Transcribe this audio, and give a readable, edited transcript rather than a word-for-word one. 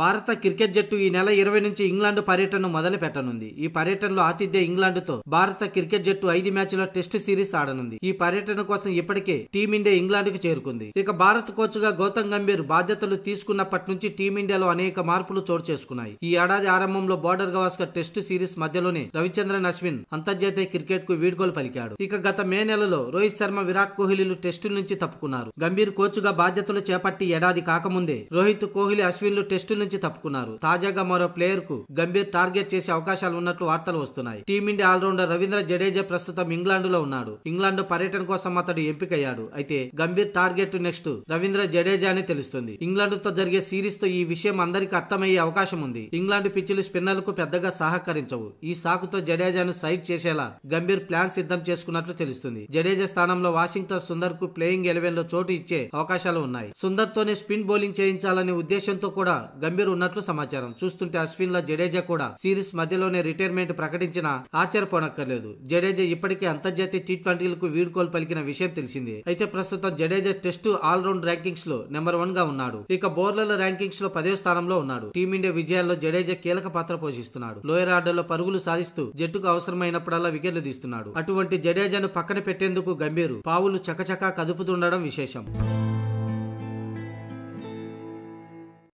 భారత క్రికెట్ జట్టు ఈ నెల 20 నుంచి ఇంగ్లాండ్ పర్యటన మొదలు పెట్టనుంది. ఈ పర్యటనలో ఆతిథ్య ఇంగ్లాండ్తో భారత క్రికెట్ జట్టు 5 మ్యాచ్ల టెస్టు సిరీస్ ఆడనుంది. ఈ పర్యటన కోసం ఇప్పటికే టీమిండియా ఇంగ్లాండ్ కు చేరుకుంది. ఇక భారత్ కోచ్ గా గౌతమ్ గంభీర్ బాధ్యతలు తీసుకున్నప్పటి నుంచి టీమిండియాలో అనేక మార్పులు చోటు చేసుకున్నాయి. ఈ ఏడాది ఆరంభంలో బోర్డర్ గవాస్కర్ టెస్టు సిరీస్ మధ్యలోనే రవిచంద్రన్ అశ్విన్ అంతర్జాతీయ క్రికెట్ కు వీడ్కోలు పలికాడు. ఇక గత మే నెలలో రోహిత్ శర్మ, విరాట్ కోహ్లీలు టెస్టుల నుంచి తప్పుకున్నారు. గంభీర్ కోచ్ గా బాధ్యతలు చేపట్టి ఏడాది కాకముందే రోహిత్, కోహ్లీ, అశ్విన్లు టెస్టుల నుంచి తప్పుకున్నారు. తాజాగా మరో ప్లేయర్ కు గంభీర్ టార్గెట్ చేసే అవకాశాలు ఉన్నట్లు వార్తలు వస్తున్నాయి. టీమిండియా ఆల్రౌండర్ రవీంద్ర జడేజా ప్రస్తుతం ఇంగ్లాండ్ లో ఉన్నాడు. ఇంగ్లాండ్ పర్యటన కోసం అతడు ఎంపికయ్యాడు. అయితే గంభీర్ టార్గెట్ నెక్స్ట్ రవీంద్ర జడేజా అని తెలుస్తుంది. ఇంగ్లాండ్ తో జరిగే సిరీస్ తో ఈ విషయం అందరికీ అర్థమయ్యే అవకాశం ఉంది. ఇంగ్లాండ్ పిచ్చులు స్పిన్నర్లకు పెద్దగా సహకరించవు. ఈ సాకుతో జడేజాను సైడ్ చేసేలా గంభీర్ ప్లాన్ సిద్ధం చేసుకున్నట్లు తెలుస్తుంది. జడేజా స్థానంలో వాషింగ్టన్ సుందర్ కు ప్లేయింగ్ 11 లో చోటు ఇచ్చే అవకాశాలు ఉన్నాయి. సుందర్ తోనే స్పిన్ బౌలింగ్ చేయించాలనే ఉద్దేశంతో కూడా గంభీర్ ఉన్నట్లు సమాచారం. చూస్తుంటే అశ్విన్ లా జడేజా కూడా సిరీస్ మధ్యలోనే రిటైర్మెంట్ ప్రకటించినా ఆశ్చర్యపోనక్కర్లేదు. జడేజా ఇప్పటికే అంతర్జాతీయ టీ20లకు వీడ్కోలు పలికిన విషయం తెలిసిందే. అయితే ప్రస్తుతం జడేజా టెస్టు ఆల్రౌండ్ ర్యాంకింగ్స్ లో నెంబర్ 1 గా ఉన్నాడు. ఇక బౌలర్ల ర్యాంకింగ్స్ లో 10వ స్థానంలో ఉన్నాడు. టీమిండియా విజయాల్లో జడేజా కీలక పాత్ర పోషిస్తున్నాడు. లోయర్ ఆర్డర్ లో పరుగులు సాధిస్తూ జట్టుకు అవసరమైనప్పుడల్లా వికెట్లు తీస్తున్నాడు. అటువంటి జడేజాను పక్కన పెట్టేందుకు గంభీర్ పావులు చకచకా కదుపుతుండడం విశేషం.